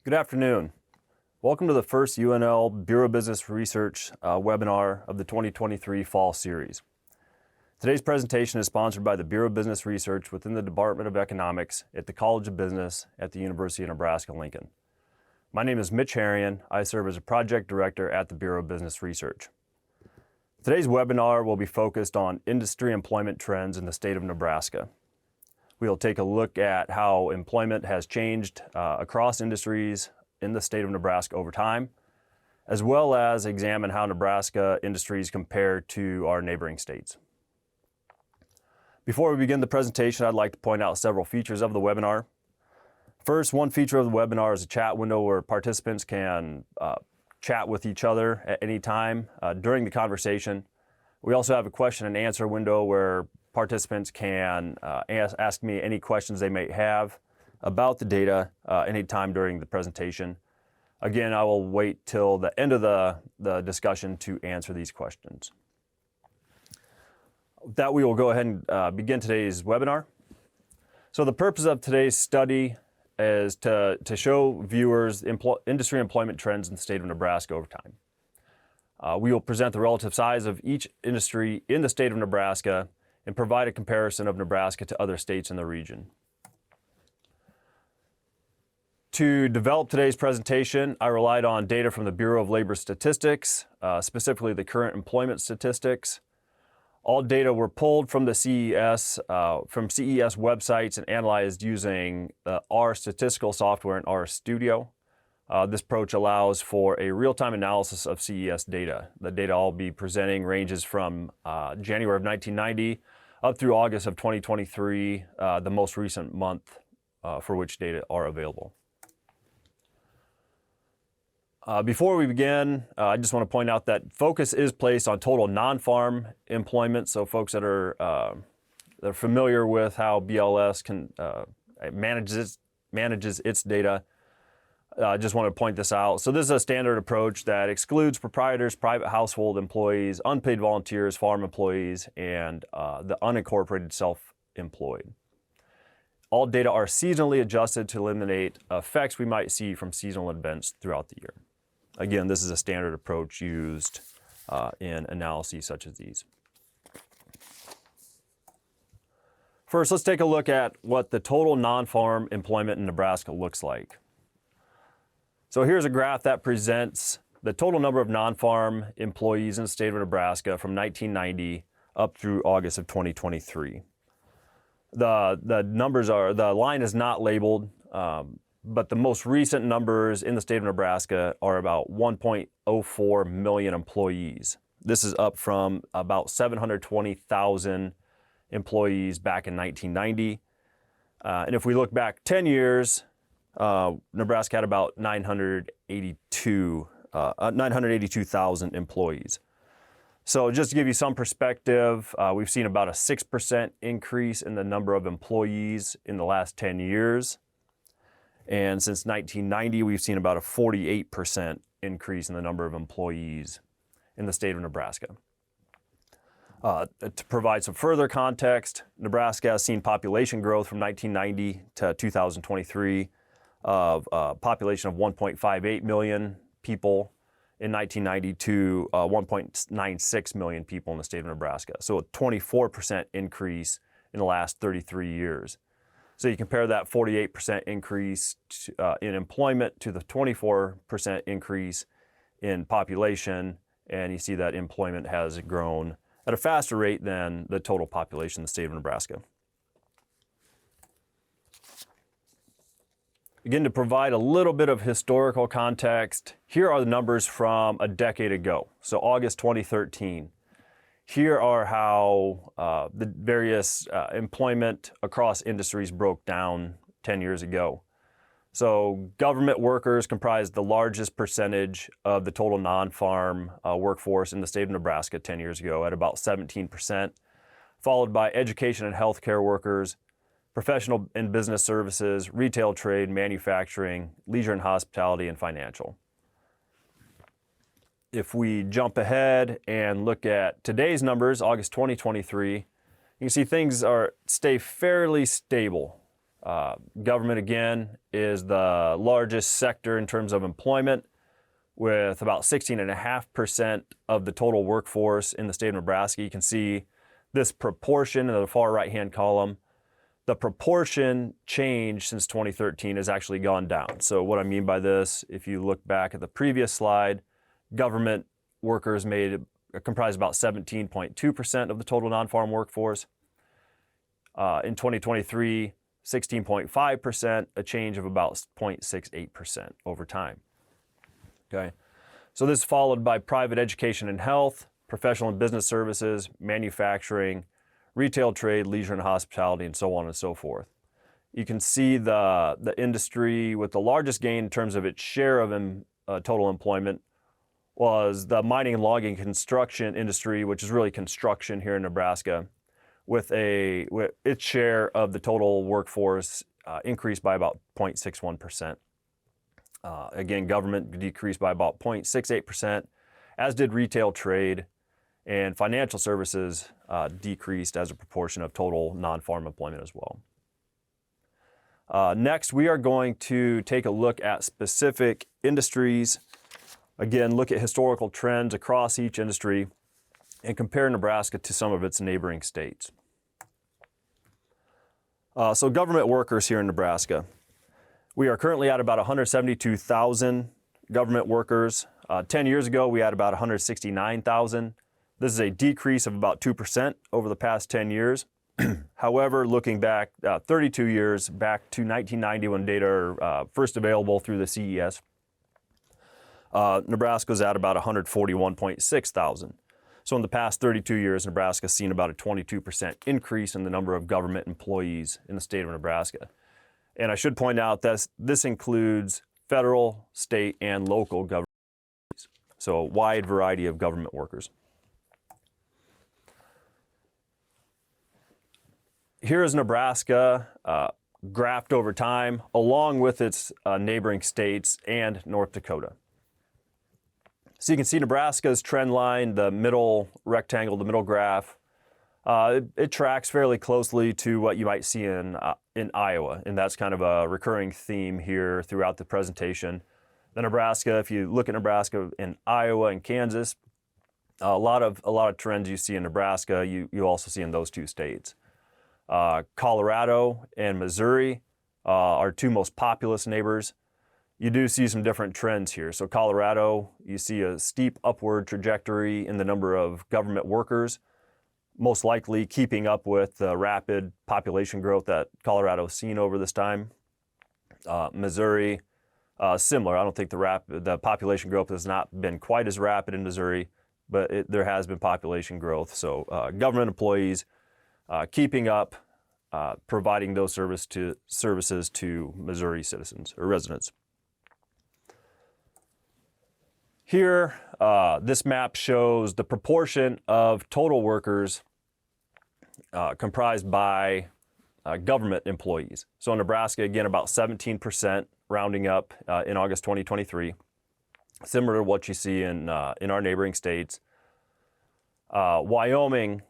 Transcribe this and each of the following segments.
Good afternoon. Welcome to the first UNL Bureau of Business Research webinar of the 2023 Fall Series. Today's presentation is sponsored by the Bureau of Business Research within the Department of Economics at the College of Business at the University of Nebraska-Lincoln. My name is Mitch Herian. I serve as a project director at the Bureau of Business Research. Today's webinar will be focused on industry employment trends in the state of Nebraska. We'll take a look at how employment has changed across industries in the state of Nebraska over time, as well as examine how Nebraska industries compare to our neighboring states. Before we begin the presentation, I'd like to point out several features of the webinar. First, one feature of the webinar is a chat window where participants can chat with each other at any time during the conversation. We also have a question and answer window where participants can ask me any questions they may have about the data anytime during the presentation. Again, I will wait till the end of the discussion to answer these questions. With that, we will go ahead and begin today's webinar. So the purpose of today's study is to show viewers industry employment trends in the state of Nebraska over time. We will present the relative size of each industry in the state of Nebraska and provide a comparison of Nebraska to other states in the region. To develop today's presentation, I relied on data from the Bureau of Labor Statistics, specifically the current employment statistics. All data were pulled from the CES websites and analyzed using R statistical software and R Studio. This approach allows for a real-time analysis of CES data. The data I'll be presenting ranges from January of 1990 up through August of 2023, the most recent month for which data are available. Before we begin, I just want to point out that focus is placed on total non-farm employment. So folks that are familiar with how BLS manages its data, I just want to point this out. So this is a standard approach that excludes proprietors, private household employees, unpaid volunteers, farm employees, and the unincorporated self-employed. All data are seasonally adjusted to eliminate effects we might see from seasonal events throughout the year. Again, this is a standard approach used in analyses such as these. First, let's take a look at what the total non-farm employment in Nebraska looks like. So here's a graph that presents the total number of non-farm employees in the state of Nebraska from 1990 up through August of 2023. The line is not labeled, but the most recent numbers in the state of Nebraska are about 1.04 million employees. This is up from about 720,000 employees back in 1990. And if we look back 10 years, Nebraska had about 982,000 employees. So just to give you some perspective, we've seen about a 6% increase in the number of employees in the last 10 years. And since 1990, we've seen about a 48% increase in the number of employees in the state of Nebraska. To provide some further context, Nebraska has seen population growth from 1990 to 2023 of a population of 1.58 million people in 1990 to 1.96 million people in the state of Nebraska. So a 24% increase in the last 33 years. So you compare that 48% increase in employment to the 24% increase in population, and you see that employment has grown at a faster rate than the total population in the state of Nebraska. Again, to provide a little bit of historical context, here are the numbers from a decade ago, so August 2013. Here are how the various employment across industries broke down 10 years ago. So government workers comprised the largest percentage of the total non-farm workforce in the state of Nebraska 10 years ago at about 17%, followed by education and healthcare workers, professional and business services, retail trade, manufacturing, leisure and hospitality, and financial. If we jump ahead and look at today's numbers, August 2023, you can see things stay fairly stable. Government, again, is the largest sector in terms of employment, with about 16.5% of the total workforce in the state of Nebraska. You can see this proportion in the far right-hand column. The proportion change since 2013 has actually gone down. So what I mean by this, if you look back at the previous slide, government workers comprise about 17.2% of the total non-farm workforce. In 2023, 16.5%, a change of about 0.68% over time. Okay, so this is followed by private education and health, professional and business services, manufacturing, retail, trade, leisure and hospitality, and so on and so forth. You can see the industry with the largest gain in terms of its share of total employment was the mining and logging construction industry, which is really construction here in Nebraska, with its share of the total workforce increased by about 0.61%. Again, government decreased by about 0.68%, as did retail, trade, and financial services decreased as a proportion of total non-farm employment as well. Next, we are going to take a look at specific industries. Again, look at historical trends across each industry and compare Nebraska to some of its neighboring states. So government workers here in Nebraska. We are currently at about 172,000 government workers. 10 years ago, we had about 169,000. This is a decrease of about 2% over the past 10 years. However, looking back 32 years, back to 1990 when data are first available through the CES, Nebraska was at about 141.6 thousand. So in the past 32 years, Nebraska has seen about a 22% increase in the number of government employees in the state of Nebraska. And I should point out that this includes federal, state, and local government employees. So a wide variety of government workers. Here is Nebraska graphed over time, along with its neighboring states and North Dakota. So you can see Nebraska's trend line, the middle rectangle, the middle graph, it tracks fairly closely to what you might see in Iowa, and that's kind of a recurring theme here throughout the presentation. The Nebraska, if you look at Nebraska in Iowa and Kansas, a lot of trends you see in Nebraska, you also see in those two states. Colorado and Missouri are two most populous neighbors. You do see some different trends here. So Colorado, you see a steep upward trajectory in the number of government workers, most likely keeping up with the rapid population growth that Colorado's seen over this time. Missouri, similar. I don't think the population growth has not been quite as rapid in Missouri, but there has been population growth. So government employees keeping up, providing those services to Missouri citizens or residents. Here, this map shows the proportion of total workers comprised by government employees. So in Nebraska, again, about 17%, rounding up in August 2023, similar to what you see in our neighboring states. Wyoming,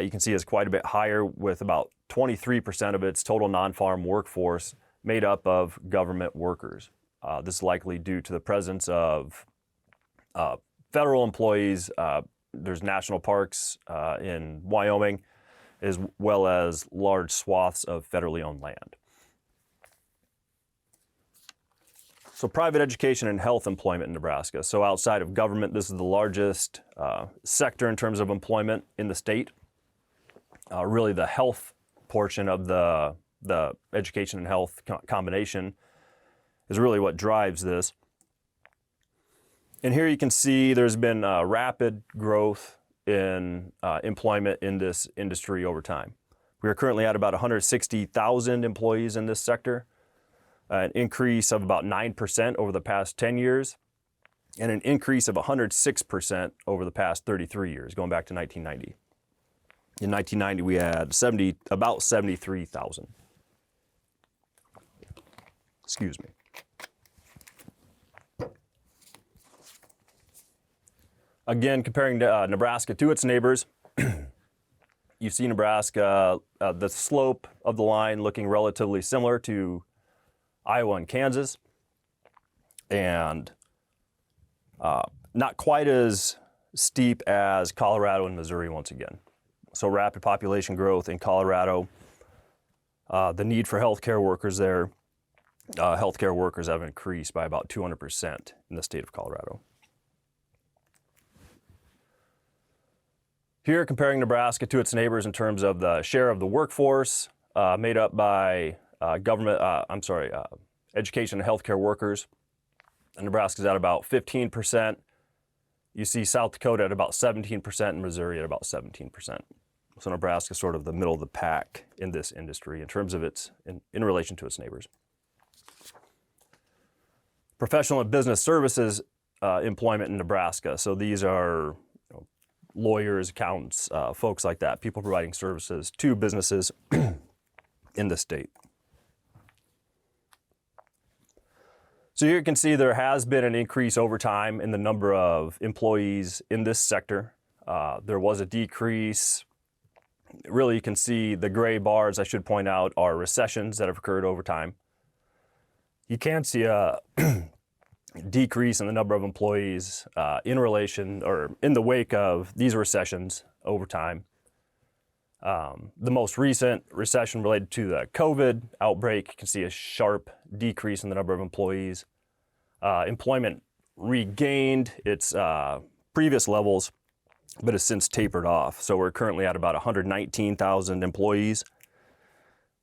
you can see, is quite a bit higher, with about 23% of its total non-farm workforce made up of government workers. This is likely due to the presence of federal employees. There's national parks in Wyoming, as well as large swaths of federally owned land. So private education and health employment in Nebraska. So outside of government, this is the largest sector in terms of employment in the state. Really the health portion of the education and health combination is really what drives this. And here you can see there's been rapid growth in employment in this industry over time. We are currently at about 160,000 employees in this sector, an increase of about 9% over the past 10 years, and an increase of 106% over the past 33 years, going back to 1990. In 1990, we had about 73,000. Excuse me. Again, comparing Nebraska to its neighbors, You see Nebraska, the slope of the line looking relatively similar to Iowa and Kansas, and not quite as steep as Colorado and Missouri once again. So rapid population growth in Colorado, the need for healthcare workers there, healthcare workers have increased by about 200% in the state of Colorado. Here, comparing Nebraska to its neighbors in terms of the share of the workforce made up by education and healthcare workers. And Nebraska's at about 15%. You see South Dakota at about 17% and Missouri at about 17%. So Nebraska is sort of the middle of the pack in this industry in terms of its, in relation to its neighbors. Professional and business services employment in Nebraska. So these are lawyers, accountants, folks like that, people providing services to businesses in the state. So here you can see there has been an increase over time in the number of employees in this sector. There was a decrease. Really, you can see the gray bars, I should point out, are recessions that have occurred over time. You can see a decrease in the number of employees in relation or in the wake of these recessions over time. The most recent recession related to the COVID outbreak, you can see a sharp decrease in the number of employees. Employment regained its previous levels, but has since tapered off. So we're currently at about 119,000 employees.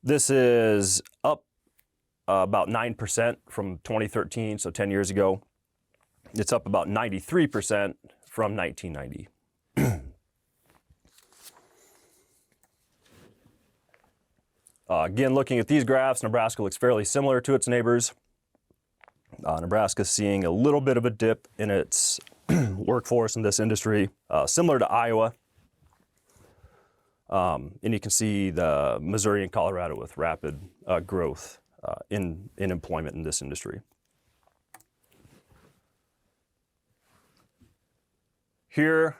This is up about 9% from 2013, so 10 years ago. It's up about 93% from 1990. Again, looking at these graphs, Nebraska looks fairly similar to its neighbors. Nebraska is seeing a little bit of a dip in its workforce in this industry, similar to Iowa. And you can see the Missouri and Colorado with rapid growth in employment in this industry. Here,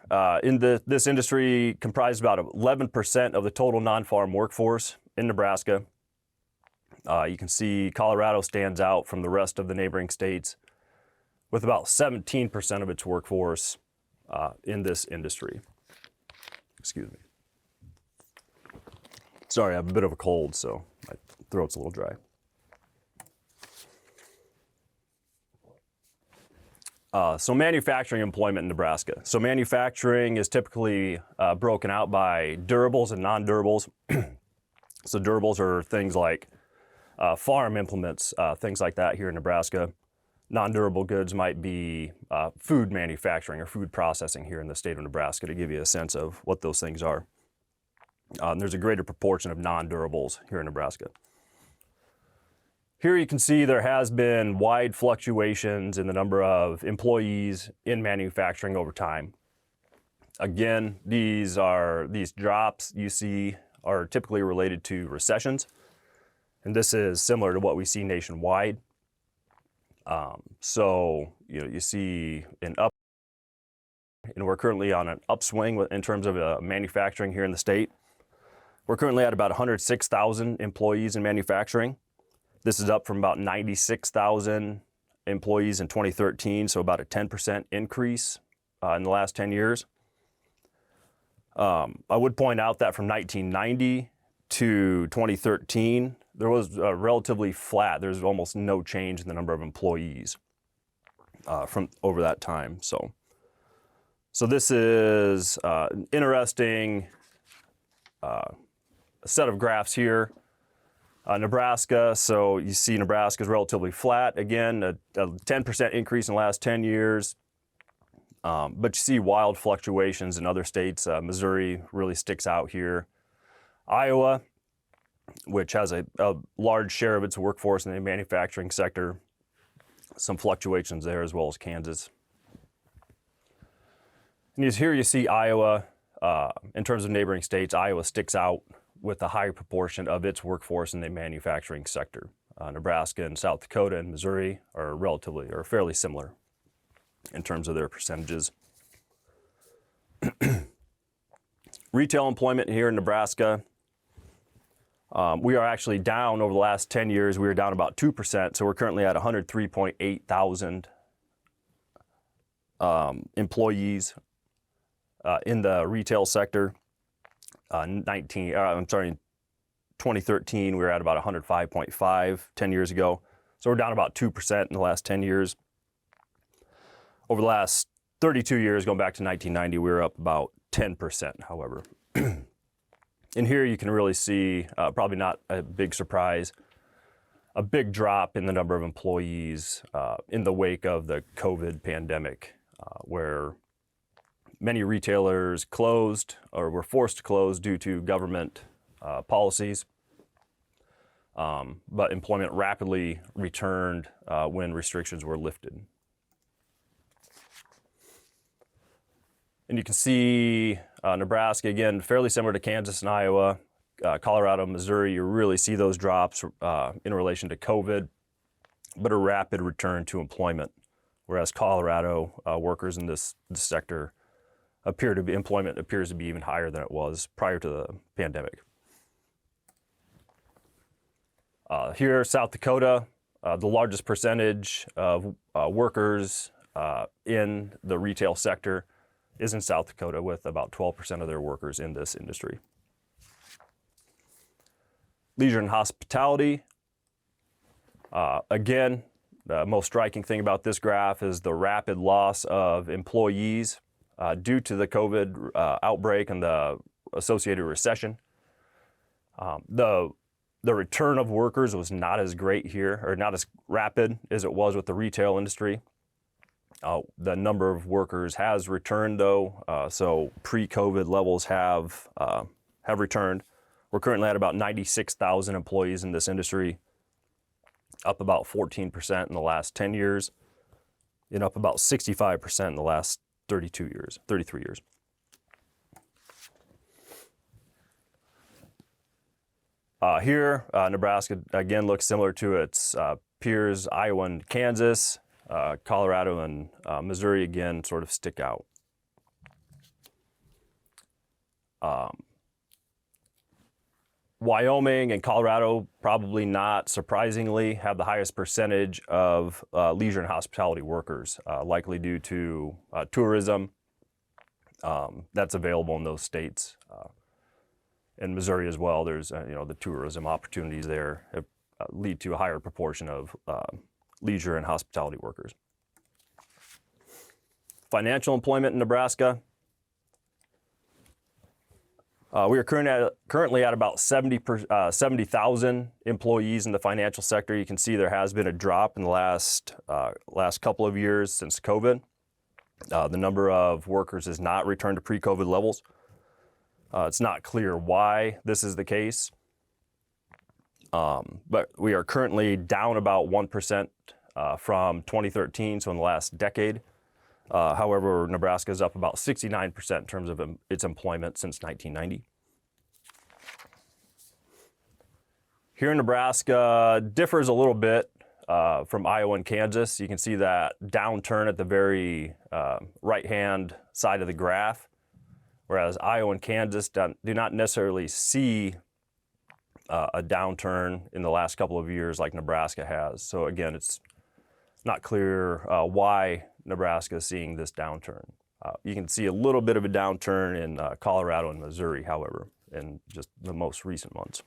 this industry comprises about 11% of the total non-farm workforce in Nebraska. You can see Colorado stands out from the rest of the neighboring states with about 17% of its workforce in this industry. Excuse me. Sorry, I have a bit of a cold, so my throat's a little dry. So manufacturing employment in Nebraska. So manufacturing is typically broken out by durables and non-durables. So durables are things like farm implements, things like that here in Nebraska. Non-durable goods might be food manufacturing or food processing here in the state of Nebraska, to give you a sense of what those things are. There's a greater proportion of non-durables here in Nebraska. Here you can see there has been wide fluctuations in the number of employees in manufacturing over time. Again, these drops you see are typically related to recessions, and this is similar to what we see nationwide. So you see an up, and we're currently on an upswing in terms of manufacturing here in the state. We're currently at about 106,000 employees in manufacturing. This is up from about 96,000 employees in 2013, so about a 10% increase in the last 10 years. I would point out that from 1990 to 2013, there was relatively flat. There's almost no change in the number of employees from over that time. So this is an interesting set of graphs here. Nebraska, so you see Nebraska is relatively flat. Again, a 10% increase in the last 10 years. But you see wild fluctuations in other states. Missouri really sticks out here. Iowa, which has a large share of its workforce in the manufacturing sector, some fluctuations there, as well as Kansas. And here you see Iowa. In terms of neighboring states, Iowa sticks out with a higher proportion of its workforce in the manufacturing sector. Nebraska and South Dakota and Missouri are fairly similar in terms of their percentages. Retail employment here in Nebraska, we are actually down over the last 10 years. We were down about 2%, so we're currently at 103.8 thousand employees in the retail sector. 2013, we were at about 105.5 10 years ago. So we're down about 2% in the last 10 years. Over the last 32 years, going back to 1990, we were up about 10%, however. And here you can really see, probably not a big surprise, a big drop in the number of employees in the wake of the COVID pandemic, where many retailers closed or were forced to close due to government policies. But employment rapidly returned when restrictions were lifted. And you can see Nebraska, again, fairly similar to Kansas and Iowa, Colorado, Missouri. You really see those drops in relation to COVID, but a rapid return to employment. Whereas Colorado workers in this sector employment appears to be even higher than it was prior to the pandemic. Here, South Dakota, the largest percentage of workers in the retail sector is in South Dakota, with about 12% of their workers in this industry. Leisure and hospitality. Again, the most striking thing about this graph is the rapid loss of employees due to the COVID outbreak and the associated recession. The return of workers was not as great here, or not as rapid as it was with the retail industry. The number of workers has returned, though, so pre-COVID levels have returned. We're currently at about 96,000 employees in this industry, up about 14% in the last 10 years, and up about 65% in the last 33 years. Here, Nebraska, again, looks similar to its peers, Iowa and Kansas. Colorado and Missouri, again, sort of stick out. Wyoming and Colorado, probably not surprisingly, have the highest percentage of leisure and hospitality workers, likely due to tourism that's available in those states. In Missouri as well, there's the tourism opportunities there lead to a higher proportion of leisure and hospitality workers. Financial employment in Nebraska. We are currently at about 70,000 employees in the financial sector. You can see there has been a drop in the last couple of years since COVID. The number of workers has not returned to pre-COVID levels. It's not clear why this is the case. But we are currently down about 1% from 2013, so in the last decade. However, Nebraska is up about 69% in terms of its employment since 1990. Here in Nebraska, differs a little bit from Iowa and Kansas. You can see that downturn at the very right-hand side of the graph, whereas Iowa and Kansas do not necessarily see a downturn in the last couple of years like Nebraska has. So again, it's not clear why Nebraska is seeing this downturn. You can see a little bit of a downturn in Colorado and Missouri, however, in just the most recent months.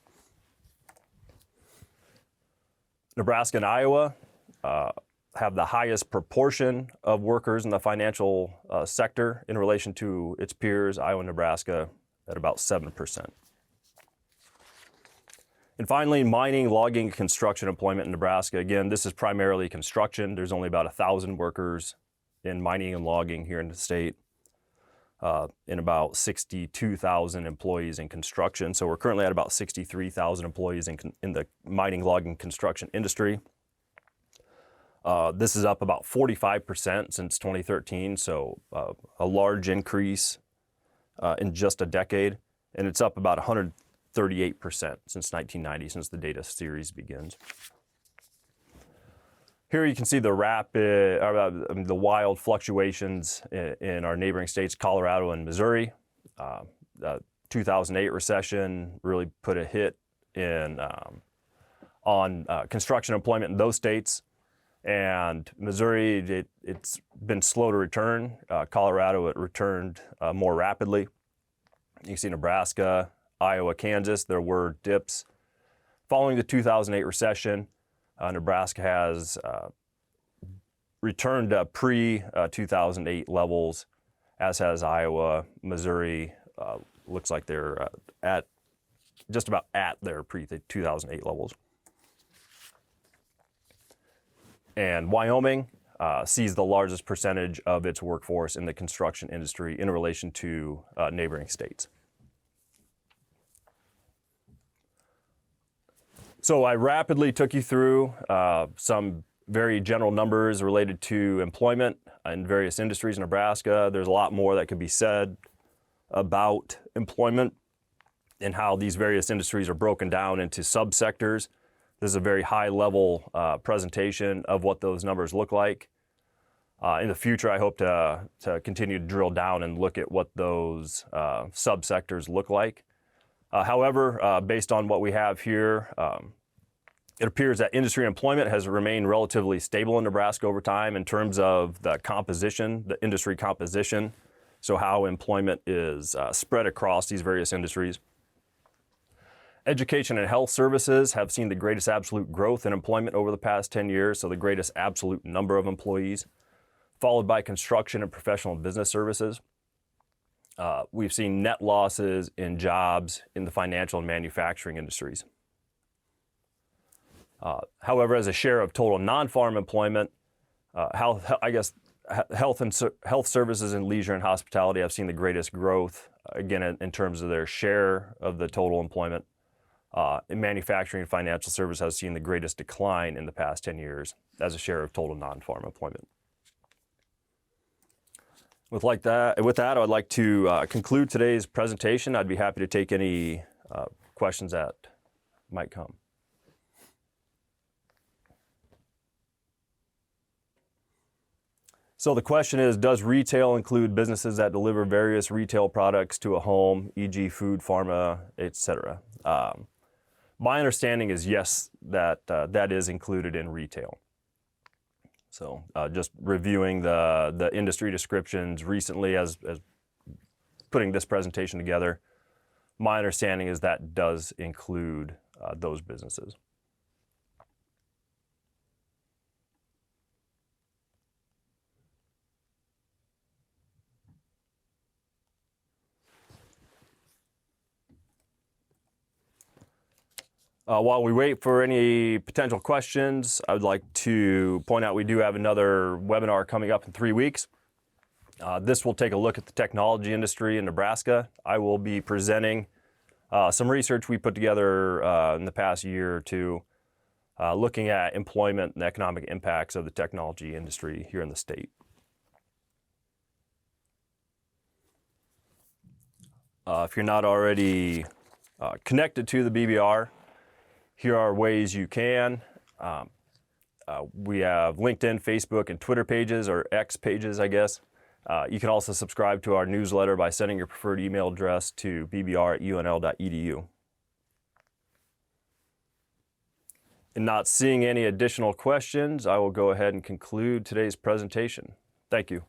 Nebraska and Iowa have the highest proportion of workers in the financial sector in relation to its peers, Iowa and Nebraska, at about 7%. And finally, mining, logging, and construction employment in Nebraska. Again, this is primarily construction. There's only about 1,000 workers in mining and logging here in the state, and about 62,000 employees in construction. So we're currently at about 63,000 employees in the mining, logging, construction industry. This is up about 45% since 2013, so a large increase in just a decade, and it's up about 138% since 1990, since the data series begins. Here you can see the the wild fluctuations in our neighboring states, Colorado and Missouri. 2008 recession really put a hit in on construction employment in those states. And Missouri, it's been slow to return. Colorado, it returned more rapidly. You can see Nebraska, Iowa, Kansas, there were dips. Following the 2008 recession, Nebraska has returned to pre-2008 levels, as has Iowa. Missouri looks like they're at just about at their pre-2008 levels. And Wyoming sees the largest percentage of its workforce in the construction industry in relation to neighboring states. So I rapidly took you through some very general numbers related to employment in various industries in Nebraska. There's a lot more that could be said about employment and how these various industries are broken down into subsectors. This is a very high-level presentation of what those numbers look like. In the future, I hope to continue to drill down and look at what those subsectors look like. However, based on what we have here, it appears that industry employment has remained relatively stable in Nebraska over time in terms of the composition, the industry composition, so how employment is spread across these various industries. Education and health services have seen the greatest absolute growth in employment over the past 10 years, so the greatest absolute number of employees, followed by construction and professional and business services. We've seen net losses in jobs in the financial and manufacturing industries. However, as a share of total non-farm employment, health services and leisure and hospitality have seen the greatest growth, again, in terms of their share of the total employment. In manufacturing and financial service has seen the greatest decline in the past 10 years as a share of total non-farm employment. With that, I'd like to conclude today's presentation. I'd be happy to take any questions that might come. So the question is, does retail include businesses that deliver various retail products to a home, e.g. food, pharma, etc.? My understanding is yes, that that is included in retail. So just reviewing the industry descriptions recently as putting this presentation together, my understanding is that does include those businesses. While we wait for any potential questions, I would like to point out we do have another webinar coming up in 3 weeks. This will take a look at the technology industry in Nebraska. I will be presenting some research we put together in the past year or two, looking at employment and economic impacts of the technology industry here in the state. If you're not already connected to the BBR, here are ways you can. We have LinkedIn, Facebook, and Twitter pages, or X pages, I guess. You can also subscribe to our newsletter by sending your preferred email address to bbr@unl.edu. And not seeing any additional questions, I will go ahead and conclude today's presentation. Thank you.